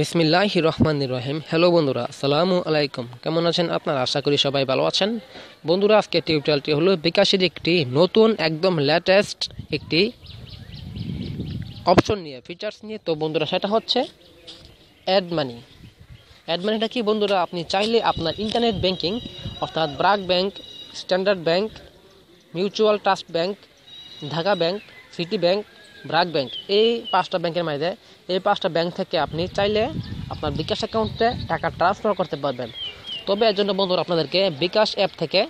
বিসমিল্লাহির রহমানির রহিম। হ্যালো বন্ধুরা, আসসালামু আলাইকুম। কেমন আছেন আপনারা? আশা করি সবাই ভালো আছেন। বন্ধুরা, আজকে টিউটোরিয়ালটি হলো বিকাশের একটি নতুন একদম লেটেস্ট একটি অপশন নিয়ে, ফিচার্স নিয়ে। তো বন্ধুরা, সেটা হচ্ছে অ্যাড মানি। অ্যাড মানিটা কি বন্ধুরা? আপনি চাইলে আপনার ইন্টারনেট ব্যাংকিং অর্থাৎ BRAC bank, standard bank, mutual trust bank, Dhaka bank, city bank, BRAC bank, এই পাঁচটা ব্যাংকের মধ্যে এই পাঁচটা ব্যাংক থেকে আপনি চাইলে আপনার বিকাশ অ্যাকাউন্টে টাকা ট্রান্সফার করতে পারবেন। তবে এর জন্য বন্ধুরা আপনাদেরকে বিকাশ অ্যাপ থেকে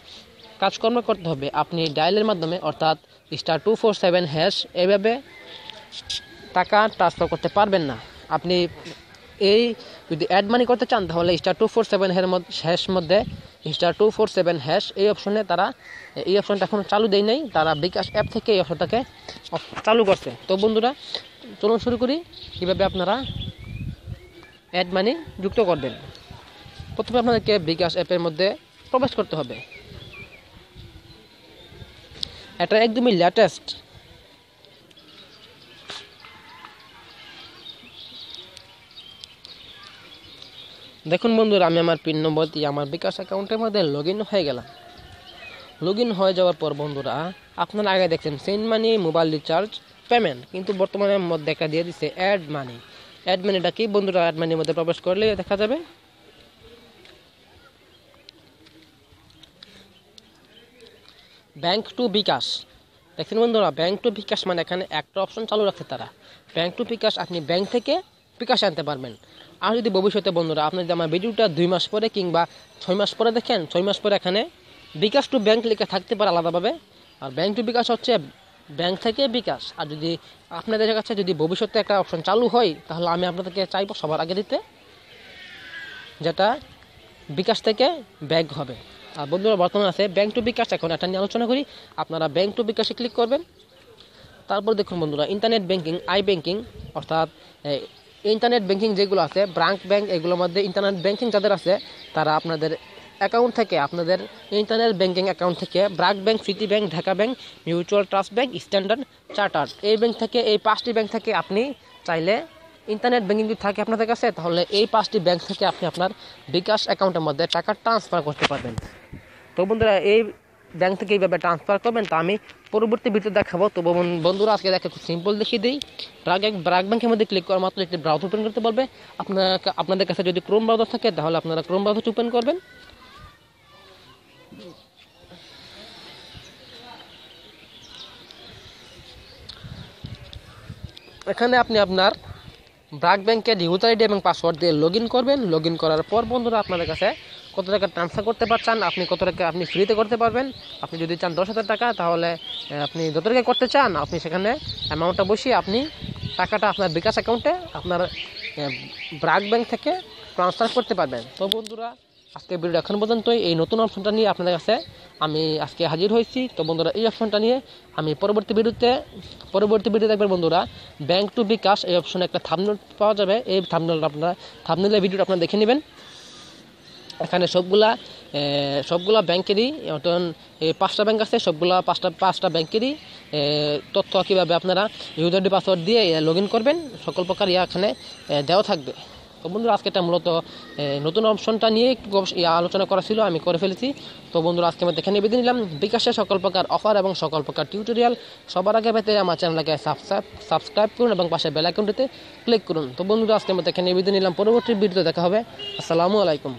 কাজকর্ম করতে হবে। আপনি ডায়ালের মাধ্যমে অর্থাৎ *247# এইভাবে টাকা ট্রান্সফার করতে পারবেন না। আপনি এই যদি অ্যাড মানি করতে চান তাহলে *247# মধ্যে *247# এই অপশনে এই অপশনটা এখন চালু দেয় নাই, তারা বিকাশ অ্যাপ থেকে এই অপশনটাকে চালু করছে। তো বন্ধুরা, চলুন শুরু করি কীভাবে আপনারা অ্যাড মানি যুক্ত করবেন। প্রথমে আপনাদেরকে বিকাশ অ্যাপের মধ্যে প্রবেশ করতে হবে। এটা একদমই লেটেস্ট। দেখুন বন্ধুরা, আমি আমার পিন নম্বর দিয়ে আমার বিকাশ অ্যাকাউন্টের মধ্যে লগ ইন হয়ে গেলাম। লগ ইন হয়ে যাওয়ার পর বন্ধুরা, আপনারা আগে দেখছেন send money, mobile recharge, payment, কিন্তু বর্তমানে মধ্যে একটা দিয়ে দিচ্ছে অ্যাড মানি। অ্যাড মানিটা কি বন্ধুরা? অ্যাড মানির মধ্যে প্রবেশ করলে দেখা যাবে ব্যাংক টু বিকাশ। দেখছেন বন্ধুরা, ব্যাংক টু বিকাশ মানে এখানে একটা অপশন চালু রাখছে তারা। ব্যাংক টু বিকাশ, আপনি ব্যাংক থেকে বিকাশে আনতে পারবেন। আর যদি ভবিষ্যতে বন্ধুরা আপনি যদি আমার ভিডিওটা 2 মাস পরে কিংবা 6 মাস পরে দেখেন, 6 মাস পরে এখানে বিকাশ টু ব্যাংক লেখা থাকতে পারে আলাদাভাবে। আর ব্যাংক টু বিকাশ হচ্ছে ব্যাংক থেকে বিকাশ। আর যদি আপনাদের কাছে যদি ভবিষ্যতে একটা অপশন চালু হয় তাহলে আমি আপনাদেরকে চাইবো সবার আগে দিতে, যেটা বিকাশ থেকে ব্যাংক হবে। আর বন্ধুরা, বর্তমানে আছে ব্যাংক টু বিকাশ। এখন এটা নিয়ে আলোচনা করি। আপনারা ব্যাংক টু বিকাশে ক্লিক করবেন। তারপর দেখুন বন্ধুরা, ইন্টারনেট ব্যাংকিং, আই ব্যাংকিং অর্থাৎ ইন্টারনেট ব্যাংকিং যেগুলো আছে, ব্র্যাক ব্যাংক, এগুলোর মধ্যে ইন্টারনেট ব্যাংকিং যাদের আছে তারা আপনাদের অ্যাকাউন্ট থেকে, আপনাদের ইন্টারনেট ব্যাংকিং অ্যাকাউন্ট থেকে BRAC bank, city bank, Dhaka bank, mutual trust bank, standard chartered, এই ব্যাংক থেকে, এই 5টি ব্যাংক থেকে আপনি চাইলে ইন্টারনেট ব্যাংকিং যদি থাকে আপনাদের কাছে তাহলে এই 5টি ব্যাংক থেকে আপনি আপনার বিকাশ অ্যাকাউন্টের মধ্যে টাকা ট্রান্সফার করতে পারবেন। তো বন্ধুরা, এই ব্যাংক থেকে এইভাবে ট্রান্সফার করবেন, তা আমি পরবর্তী ভিডিওতে দেখাবো। তো বন্ধুরা, আজকে দেখে খুব সিম্পল দেখিয়ে দিই। ব্র্যাক ব্যাংকের মধ্যে ক্লিক করার মাত্র একটি ব্রাউজার ওপেন করতে বলবে। আপনাদের কাছে যদি ক্রোম ব্রাউজার থাকে তাহলে আপনারা ক্রোম ব্রাউজার ওপেন করবেন। এখানে আপনি আপনার ব্র্যাক ব্যাংকের ইউজার আইডি এবং পাসওয়ার্ড দিয়ে লগ ইন করবেন। লগ ইন করার পর বন্ধুরা, আপনাদের কাছে কত টাকা ট্রান্সফার করতে পারছেন, আপনি কত টাকা আপনি ফ্রিতে করতে পারবেন। আপনি যদি চান 10,000 টাকা, তাহলে আপনি যত টাকা করতে চান আপনি সেখানে অ্যামাউন্টটা বসিয়ে আপনি টাকাটা আপনার বিকাশ অ্যাকাউন্টে আপনার ব্র্যাক ব্যাংক থেকে ট্রান্সফার করতে পারবেন। তো বন্ধুরা, আজকে ভিডিও এখন পর্যন্তই। এই নতুন অপশনটা নিয়ে আপনাদের কাছে আমি আজকে হাজির হয়েছি। তো বন্ধুরা, এই অপশনটা নিয়ে আমি পরবর্তী ভিডিও দেখবেন বন্ধুরা। ব্যাংক টু বিকাশ এই অপশনে একটা থাম্বনেল পাওয়া যাবে। এই থাম্বনেলের ভিডিওটা আপনারা দেখে নেবেন। এখানে সবগুলা ব্যাংকেরই, অর্থাৎ এই 5টা ব্যাংক আছে, সবগুলা পাঁচটা ব্যাংকেরই তথ্য কীভাবে আপনারা ইউজার আইডি পাসওয়ার্ড দিয়ে লগ ইন করবেন সকল প্রকার এখানে দেওয়া থাকবে। তো বন্ধুরা, আজকে এটা মূলত নতুন অপশনটা নিয়ে আলোচনা করা ছিল, আমি করে ফেলেছি। তো বন্ধুরা, আজকে আমি দেখে নিয়ে বেঁধে নিলাম বিকাশের সকল প্রকার অফার এবং সকল প্রকার টিউটোরিয়াল সবার আগে পেতে আমার চ্যানেলটাকে সাবস্ক্রাইব করুন এবং পাশে বেল আইকনটিতে ক্লিক করুন। তো বন্ধুরা, আজকে আমি দেখে নিয়ে বেঁধে নিলাম। পরবর্তী ভিডিওতে দেখা হবে। আসসালামু আলাইকুম।